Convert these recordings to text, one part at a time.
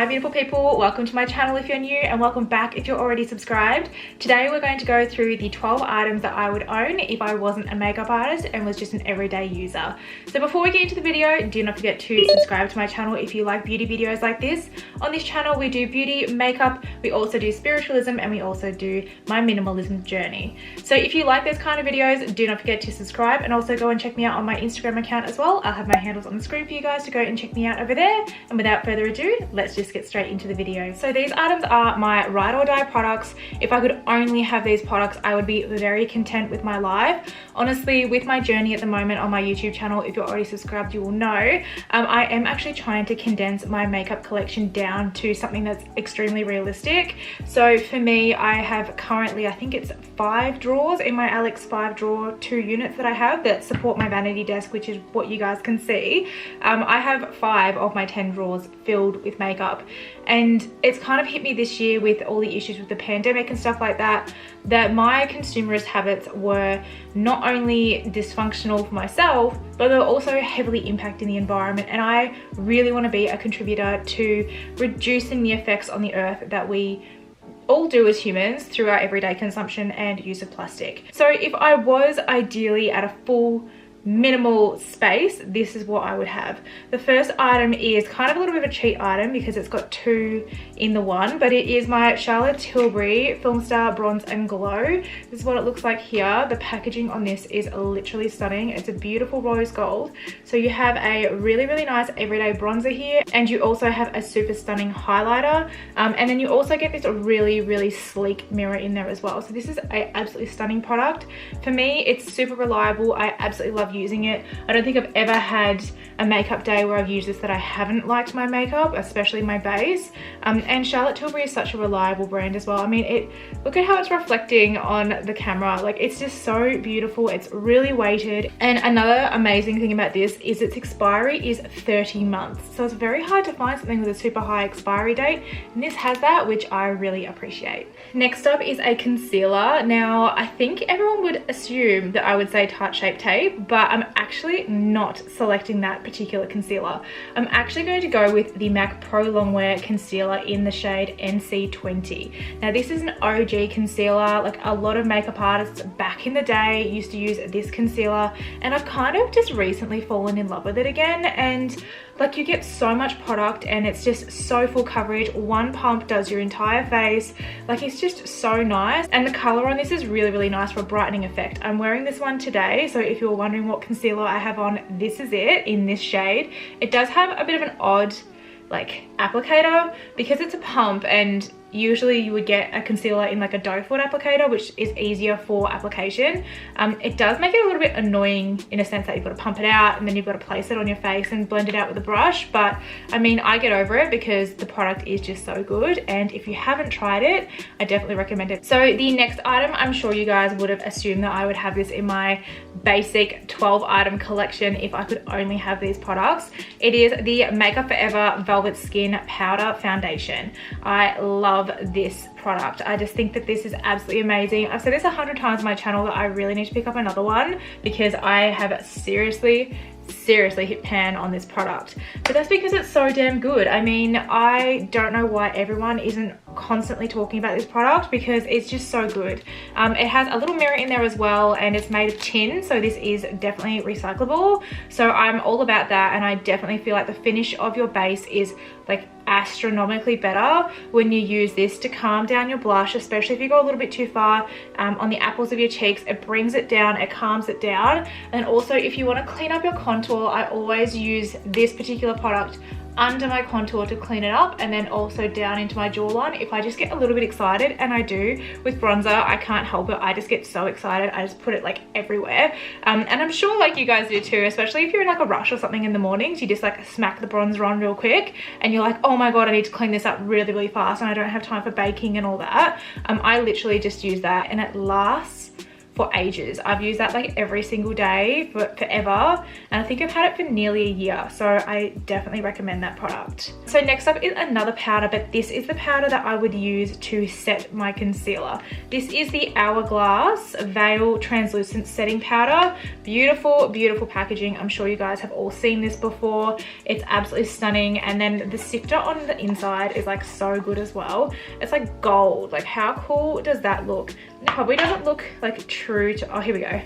Hi beautiful people, welcome to my channel if you're new and welcome back if you're already subscribed. Today we're going to go through the 12 items that I would own if I wasn't a makeup artist and was just an everyday user. So before we get into the video, do not forget to subscribe to my channel if you like beauty videos like this. On this channel we do beauty, makeup, we also do spiritualism, and we also do my minimalism journey. So if you like those kind of videos, do not forget to subscribe and also go and check me out on my Instagram account as well. I'll have my handles on the screen for you guys to go and check me out over there. And without further ado, let's just get straight into the video. So these items are my ride or die products. If I could only have these products, I would be very content with my life. Honestly, with my journey at the moment on my YouTube channel, if you're already subscribed, you will know, I am actually trying to condense my makeup collection down to something that's extremely realistic. So for me, I have currently, I think it's 5 drawers in my Alex 5 drawer 2 units that I have that support my vanity desk, which is what you guys can see. I have 5 of my 10 drawers filled with makeup, and it's kind of hit me this year with all the issues with the pandemic and stuff like that, that my consumerist habits were not only dysfunctional for myself, but they're also heavily impacting the environment, and I really want to be a contributor to reducing the effects on the earth that we all do as humans through our everyday consumption and use of plastic. So if I was ideally at a full minimal space, this is what I would have. The first item is kind of a little bit of a cheat item because it's got 2 in the one, but it is my Charlotte Tilbury Filmstar Bronze and Glow. This is what it looks like here. The packaging on this is literally stunning. It's a beautiful rose gold. So you have a really nice everyday bronzer here, and you also have a super stunning highlighter, and then you also get this really sleek mirror in there as well. So this is a absolutely stunning product. For me, it's super reliable. I absolutely love using it. I don't think I've ever had a makeup day where I've used this that I haven't liked my makeup, especially my base. And Charlotte Tilbury is such a reliable brand as well. I mean, look at how it's reflecting on the camera. Like, it's just so beautiful. It's really weighted. And another amazing thing about this is its expiry is 30 months. So it's very hard to find something with a super high expiry date, and this has that, which I really appreciate. Next up is a concealer. Now, I think everyone would assume that I would say Tarte Shape Tape, but I'm actually not selecting that particular concealer. I'm actually going to go with the MAC Pro Longwear Concealer in the shade NC20. Now, this is an OG concealer. Like, a lot of makeup artists back in the day used to use this concealer, and I've kind of just recently fallen in love with it again. And like, you get so much product and it's just so full coverage. One pump does your entire face. Like, it's just so nice, and the color on this is really nice for a brightening effect. I'm wearing this one today, so if you're wondering what concealer I have on, this is it in this shade. It does have a bit of an odd like applicator because it's a pump, and usually you would get a concealer in like a doe foot applicator, which is easier for application. It does make it a little bit annoying in a sense that you've got to pump it out and then you've got to place it on your face and blend it out with a brush, but I mean, I get over it because the product is just so good, and if you haven't tried it, I definitely recommend it. So the next item, I'm sure you guys would have assumed that I would have this in my basic 12 item collection if I could only have these products. It is the Makeup Forever Velvet Skin Powder Foundation. I love this product. I just think that this is absolutely amazing. I've said this 100 times on my channel that I really need to pick up another one because I have seriously hit pan on this product, but that's because it's so damn good. I mean, I don't know why everyone isn't constantly talking about this product because it's just so good. It has a little mirror in there as well, and it's made of tin, so this is definitely recyclable, so I'm all about that. And I definitely feel like the finish of your base is like astronomically better when you use this to calm down your blush, especially if you go a little bit too far on the apples of your cheeks. It brings it down, it calms it down. And also, if you want to clean up your contour, I always use this particular product under my contour to clean it up, and then also down into my jawline if I just get a little bit excited, and I do with bronzer. I can't help it, I just get so excited. I just put it like everywhere, and I'm sure like you guys do too, especially if you're in like a rush or something in the mornings. You just like smack the bronzer on real quick and you're like, oh my god, I need to clean this up really fast and I don't have time for baking and all that. I literally just use that, and it lasts for ages. I've used that like every single day for forever, and I think I've had it for nearly a year, so I definitely recommend that product. So next up is another powder, but this is the powder that I would use to set my concealer. This is the Hourglass Veil Translucent Setting Powder. Beautiful, beautiful packaging. I'm sure you guys have all seen this before. It's absolutely stunning, and then the sifter on the inside is like so good as well. It's like gold. Like, how cool does that look? It probably doesn't look like true to, oh, here we go.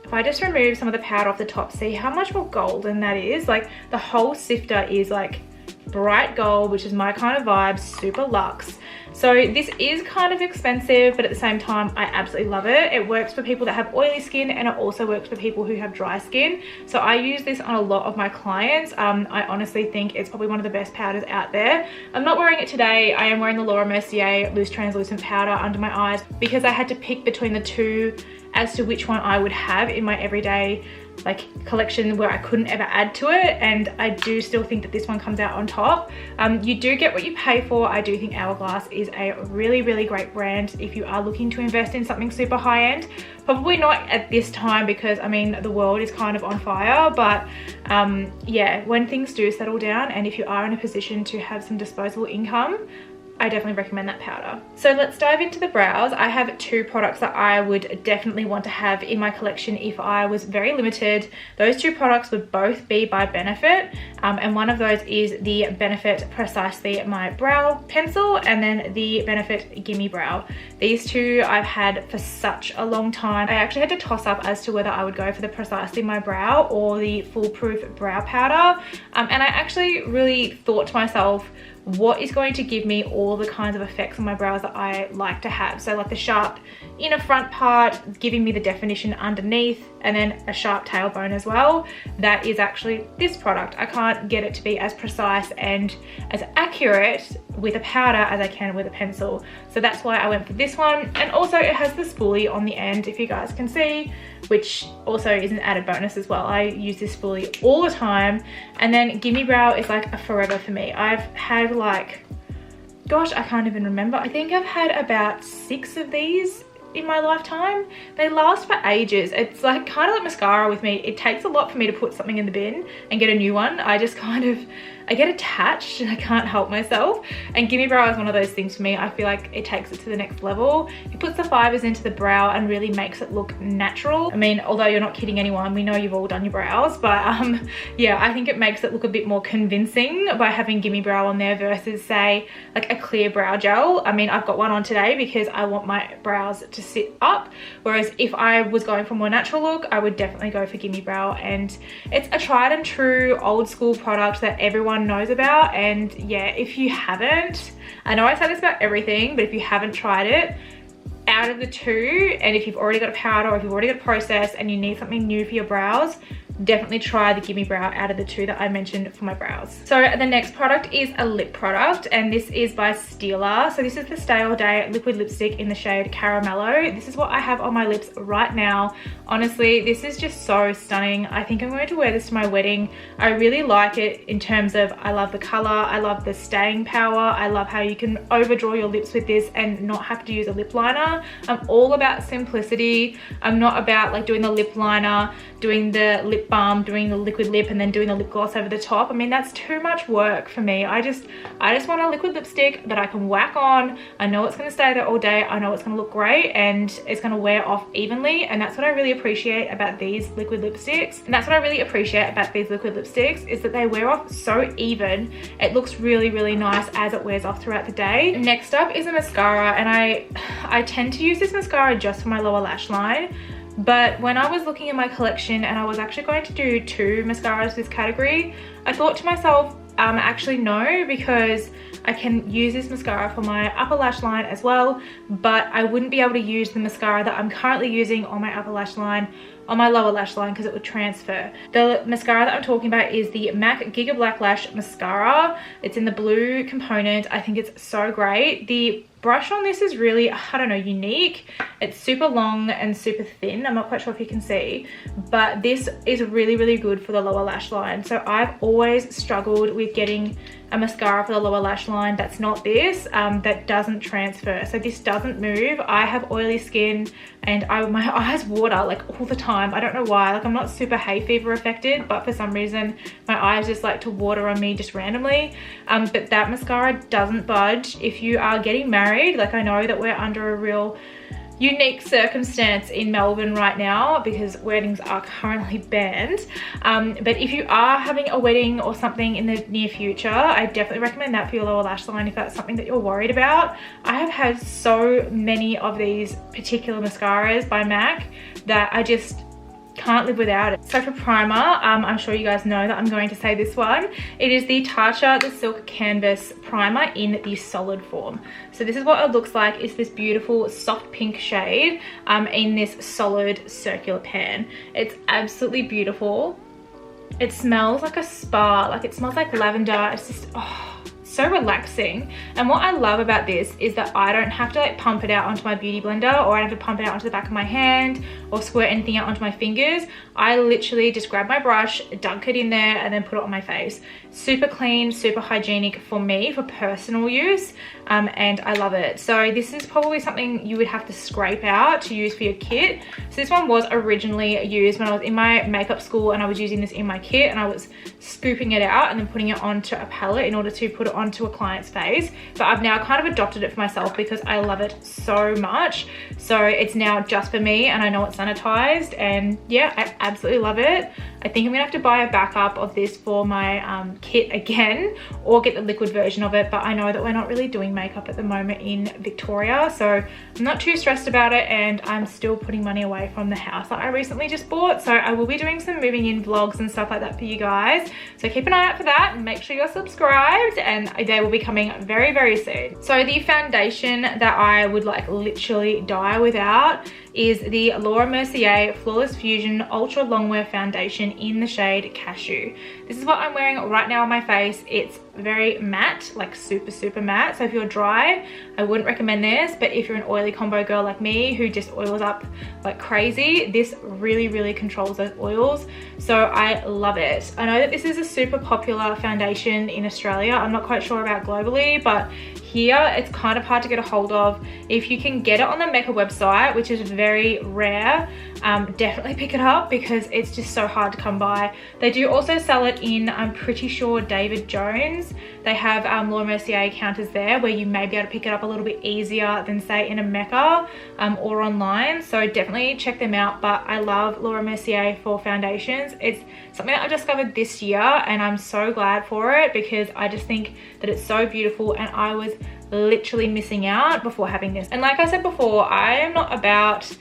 If I just remove some of the powder off the top, see how much more golden that is? Like, the whole sifter is like bright gold, which is my kind of vibe, super luxe. So this is kind of expensive, but at the same time, I absolutely love it. It works for people that have oily skin, and it also works for people who have dry skin. So I use this on a lot of my clients. I honestly think it's probably one of the best powders out there. I'm not wearing it today. I am wearing the Laura Mercier Loose Translucent Powder under my eyes because I had to pick between the two as to which one I would have in my everyday like collection where I couldn't ever add to it, and I do still think that this one comes out on top. You do get what you pay for. I do think Hourglass is a really, really great brand if you are looking to invest in something super high-end. Probably not at this time because, I mean, the world is kind of on fire, but yeah, when things do settle down and if you are in a position to have some disposable income, I definitely recommend that powder. So let's dive into the brows. I have two products that I would definitely want to have in my collection if I was very limited. Those two products would both be by Benefit, and one of those is the Benefit Precisely My Brow Pencil, and then the Benefit Gimme Brow. These two I've had for such a long time. I actually had to toss up as to whether I would go for the Precisely My Brow or the Foolproof Brow Powder, and I actually really thought to myself, what is going to give me all the kinds of effects on my brows that I like to have? So like the sharp inner front part, giving me the definition underneath, and then a sharp tailbone as well. That is actually this product. I can't get it to be as precise and as accurate with a powder as I can with a pencil. So that's why I went for this one. And also it has the spoolie on the end, if you guys can see, which also is an added bonus as well. I use this spoolie all the time. And then Gimme Brow is like a forever for me. I've had like, gosh, I can't even remember. I think I've had about 6 of these in my lifetime. They last for ages. It's like kind of like mascara with me. It takes a lot for me to put something in the bin and get a new one. I just kind of, I get attached and I can't help myself. And Gimme Brow is one of those things for me. I feel like it takes it to the next level. It puts the fibers into the brow and really makes it look natural. I mean, although you're not kidding anyone, we know you've all done your brows, but yeah, I think it makes it look a bit more convincing by having Gimme Brow on there versus say like a clear brow gel. I mean, I've got one on today because I want my brows to sit up, whereas if I was going for a more natural look, I would definitely go for Gimme Brow. And it's a tried and true old school product that everyone knows about. And yeah, if you haven't, I know I say this about everything, but if you haven't tried it, out of the two, and if you've already got a powder or if you've already got a process and you need something new for your brows, definitely try the Gimme Brow out of the two that I mentioned for my brows. So the next product is a lip product, and this is by Stila. So this is the Stay All Day liquid lipstick in the shade Caramello. This is what I have on my lips right now. Honestly, this is just so stunning. I think I'm going to wear this to my wedding. I really like it in terms of, I love the color, I love the staying power, I love how you can overdraw your lips with this and not have to use a lip liner. I'm all about simplicity. I'm not about like doing the lip liner, doing the lip balm, doing the liquid lip, and then doing the lip gloss over the top. I mean, that's too much work for me. I just want a liquid lipstick that I can whack on. I know it's going to stay there all day. I know it's going to look great and it's going to wear off evenly, and that's what I really appreciate about these liquid lipsticks. And that's what I really appreciate about these liquid lipsticks is that they wear off so even. It looks really, really nice as it wears off throughout the day. Next up is a mascara, and I tend to use this mascara just for my lower lash line. But when I was looking at my collection and I was actually going to do 2 mascaras this category, I thought to myself, actually no, because I can use this mascara for my upper lash line as well, but I wouldn't be able to use the mascara that I'm currently using on my upper lash line on my lower lash line because it would transfer. The mascara that I'm talking about is the MAC Giga Black Lash Mascara. It's in the blue component. I think it's so great. The brush on this is really, I don't know, unique. It's super long and super thin. I'm not quite sure if you can see, but this is really, really good for the lower lash line. So I've always struggled with getting a mascara for the lower lash line that's not this, that doesn't transfer. So this doesn't move. I have oily skin and my eyes water like all the time. I don't know why. Like, I'm not super hay fever affected, but for some reason my eyes just like to water on me just randomly. But that mascara doesn't budge. If you are getting married, like, I know that we're under a real unique circumstance in Melbourne right now because weddings are currently banned, but if you are having a wedding or something in the near future, I definitely recommend that for your lower lash line if that's something that you're worried about. I have had so many of these particular mascaras by MAC that I just can't live without it. So for primer, I'm sure you guys know that I'm going to say this one. It is the Tatcha the Silk Canvas Primer in the solid form. So this is what it looks like. It's this beautiful soft pink shade in this solid circular pan. It's absolutely beautiful. It smells like a spa, like it smells like lavender. It's just, oh, so relaxing. And what I love about this is that I don't have to like pump it out onto my beauty blender, or I don't have to pump it out onto the back of my hand or squirt anything out onto my fingers. I literally just grab my brush, dunk it in there, and then put it on my face. Super clean, super hygienic for me, for personal use, and I love it. So this is probably something you would have to scrape out to use for your kit. So this one was originally used when I was in my makeup school, and I was using this in my kit, and I was scooping it out and then putting it onto a palette in order to put it onto a client's face. But I've now kind of adopted it for myself because I love it so much. So it's now just for me, and I know it's sanitized, and yeah, I absolutely love it. I think I'm gonna have to buy a backup of this for my kit again, or get the liquid version of it, but I know that we're not really doing makeup at the moment in Victoria, so I'm not too stressed about it, and I'm still putting money away from the house that I recently just bought. So I will be doing some moving in vlogs and stuff like that for you guys, so keep an eye out for that and make sure you're subscribed, and they will be coming very, very soon. So the foundation that I would like literally die without is the Laura Mercier Flawless Fusion Ultra Longwear Foundation in the shade Cashew. This is what I'm wearing right now on my face. It's very matte, like super, super matte. So if you're dry, I wouldn't recommend this, but if you're an oily combo girl like me who just oils up like crazy, this really, really controls those oils. So I love it. I know that this is a super popular foundation in Australia. I'm not quite sure about globally, but here it's kind of hard to get a hold of. If you can get it on the Mecca website, which is very rare, definitely pick it up because it's just so hard to come by. They do also sell it in, I'm pretty sure, David Jones. They have Laura Mercier counters there where you may be able to pick it up a little bit easier than say in a Mecca or online. So definitely check them out. But I love Laura Mercier for foundations. It's something that I discovered this year, and I'm so glad for it because I just think that it's so beautiful, and I was literally missing out before having this. And like I said before, I am not about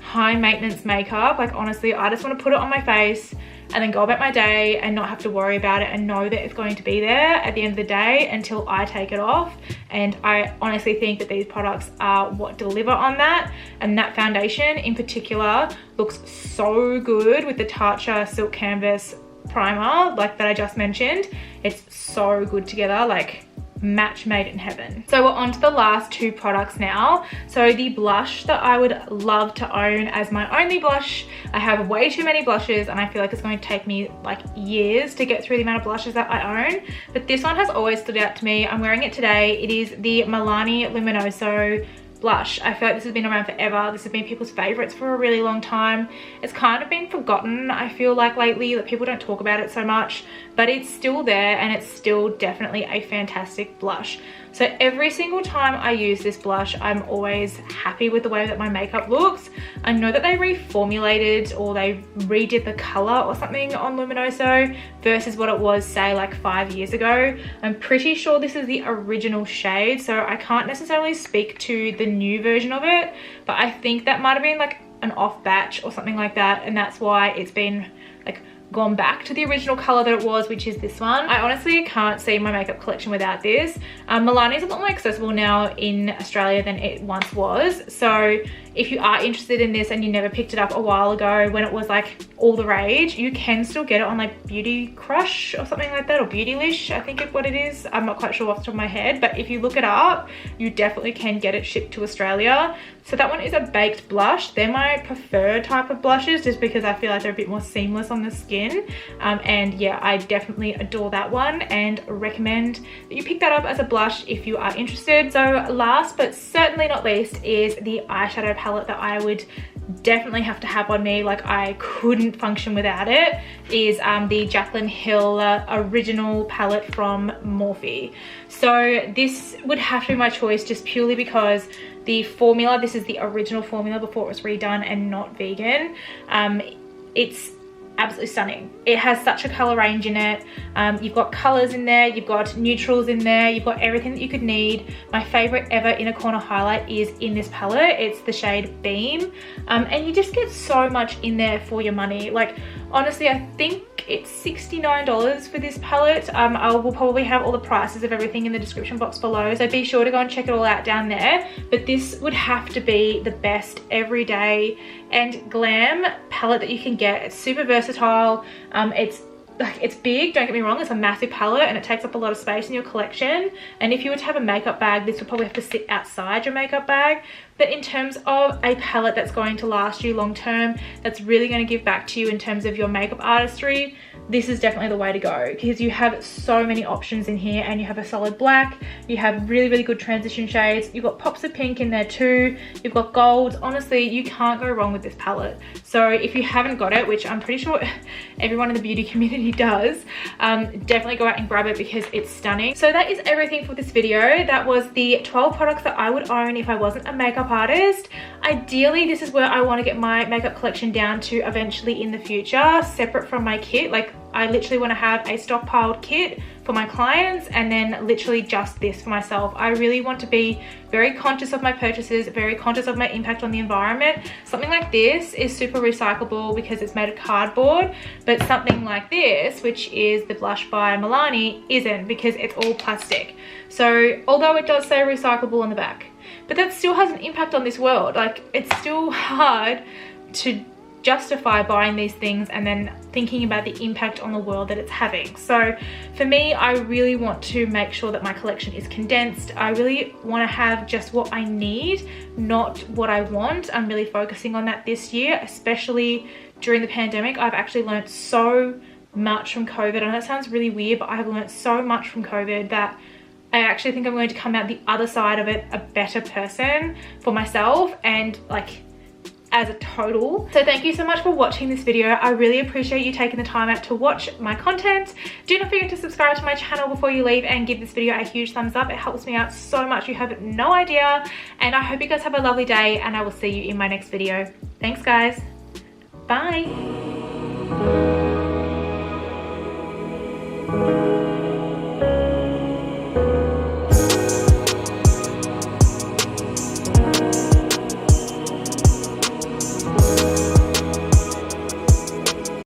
high maintenance makeup. Like, honestly, I just want to put it on my face and then go about my day and not have to worry about it, and know that it's going to be there at the end of the day until I take it off. And I honestly think that these products are what deliver on that. And that foundation in particular looks so good with the Tatcha Silk Canvas primer like that I just mentioned. It's so good together, like match made in heaven. So we're on to the last two products now. So the blush that I would love to own as my only blush, I have way too many blushes, and I feel like it's going to take me like years to get through the amount of blushes that I own, but this one has always stood out to me. I'm wearing it today. It is the Milani Luminoso blush. I feel like this has been around forever. This has been people's favorites for a really long time. It's kind of been forgotten, I feel like, lately, that people don't talk about it so much, but it's still there, and it's still definitely a fantastic blush. So every single time I use this blush, I'm always happy with the way that my makeup looks. I know that they reformulated or they redid the color or something on Luminoso versus what it was, say, like 5 years ago. I'm pretty sure this is the original shade, so I can't necessarily speak to the new version of it, but I think that might have been like an off batch or something like that, and that's why it's been like gone back to the original color that it was, which is this one. I honestly can't see my makeup collection without this. Milani is a lot more accessible now in Australia than it once was. So if you are interested in this and you never picked it up a while ago when it was like all the rage, you can still get it on like Beauty Crush or something like that, or Beautylish, I think is what it is. I'm not quite sure off the top of my head, but if you look it up, you definitely can get it shipped to Australia. So that one is a baked blush. They're my preferred type of blushes just because I feel like they're a bit more seamless on the skin. And yeah, I definitely adore that one and recommend that you pick that up as a blush if you are interested. So last but certainly not least is the eyeshadow palette that I would definitely have to have on me, like I couldn't function without it, is the Jaclyn Hill original palette from Morphe. So this would have to be my choice just purely because the formula, this is the original formula before it was redone and not vegan. It's absolutely stunning. It has such a color range in it. You've got colors in there, you've got neutrals in there, you've got everything that you could need. My favorite ever inner corner highlight is in this palette. It's the shade Beam, and you just get so much in there for your money. Like honestly, I think it's $69 for this palette. I will probably have all the prices of everything in the description box below, so be sure to go and check it all out down there. But this would have to be the best everyday and glam palette that you can get. It's super versatile. It's big, don't get me wrong, it's a massive palette and it takes up a lot of space in your collection. And if you were to have a makeup bag, this would probably have to sit outside your makeup bag. But in terms of a palette that's going to last you long term, that's really going to give back to you in terms of your makeup artistry, this is definitely the way to go, because you have so many options in here, and you have a solid black, you have really, really good transition shades, you've got pops of pink in there too, you've got golds. Honestly, you can't go wrong with this palette. So if you haven't got it, which I'm pretty sure everyone in the beauty community does, definitely go out and grab it because it's stunning. So that is everything for this video. That was the 12 products that I would own if I wasn't a makeup artist. Ideally, this is where I want to get my makeup collection down to eventually in the future, separate from my kit. Like I literally want to have a stockpiled kit for my clients and then literally just this for myself. I really want to be very conscious of my purchases, very conscious of my impact on the environment. Something like this is super recyclable because it's made of cardboard, but something like this, which is the blush by Milani, isn't, because it's all plastic. So although it does say recyclable on the back, but that still has an impact on this world. Like it's still hard to justify buying these things and then thinking about the impact on the world that it's having. So for me, I really want to make sure that my collection is condensed. I really want to have just what I need, not what I want. I'm really focusing on that this year, especially during the pandemic. I've actually learned so much from COVID. I know that sounds really weird, but I have learned so much from COVID that I actually think I'm going to come out the other side of it a better person for myself and like as a total. So thank you so much for watching this video. I really appreciate you taking the time out to watch my content. Do not forget to subscribe to my channel before you leave and give this video a huge thumbs up. It helps me out so much, you have no idea. And I hope you guys have a lovely day, and I will see you in my next video. Thanks guys, bye.